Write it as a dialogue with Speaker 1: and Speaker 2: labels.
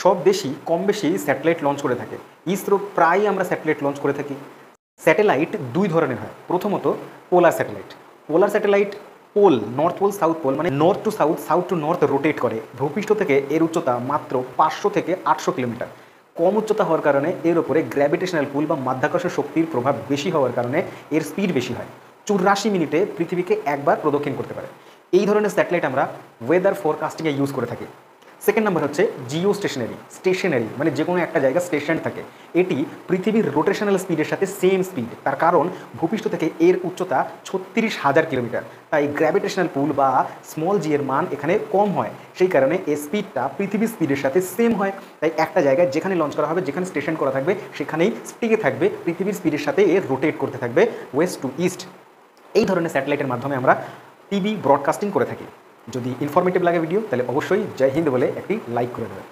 Speaker 1: সব দেশই কম বেশি স্যাটেলাইট লঞ্চ করে থাকে। ইসরো প্রায়ই আমরা স্যাটেলাইট লঞ্চ করে থাকি। স্যাটেলাইট দুই ধরনের হয়। প্রথমত polar satellite. Polar satellite pole, north pole south pole মানে north to south, south to north rotate করে। ভূপৃষ্ঠ থেকে এর উচ্চতা মাত্র 500 থেকে 800 কিলোমিটার। কম উচ্চতা হওয়ার কারণে এর উপরে গ্র্যাভিটেশনাল পুল বা মাধ্যাকর্ষণ শক্তির প্রভাব বেশি হওয়ার কারণে এর স্পিড বেশি হয়। 84 মিনিটে পৃথিবীকে একবার প্রদক্ষিণ করতে পারে। এই ধরনের স্যাটেলাইট আমরা ওয়েদার ফোরকাস্টিংয়ে ইউজ করে থাকি। সেকেন্ড নাম্বার হচ্ছে জিও স্টেশনারি মানে যে কোনো একটা জায়গা স্টেশন থাকে। এটি পৃথিবীর রোটেশনাল স্পিডের সাথে সেম স্পিড, তার কারণ ভূপৃষ্ঠ থেকে এর উচ্চতা 36,000 কিলোমিটার। তাই গ্র্যাভিটেশনাল পুল বা স্মল জি এর মান এখানে কম হয়, সেই কারণে এর স্পিডটা পৃথিবীর স্পিডের সাথে সেম হয়। তাই একটা জায়গায় যেখানে লঞ্চ করা হবে, যেখানে স্টেশন করা থাকবে, সেখানেই টিকে থাকবে, পৃথিবীর স্পিডের সাথে এর রোটেট করতে থাকবে ওয়েস্ট টু ইস্ট। এই ধরনের স্যাটেলাইটের মাধ্যমে আমরা টিভি ব্রডকাস্টিং করে থাকি। যদি ইনফরমেটিভ লাগে ভিডিও, তাহলে অবশ্যই জয় হিন্দ বলে একটি লাইক করে দেবেন।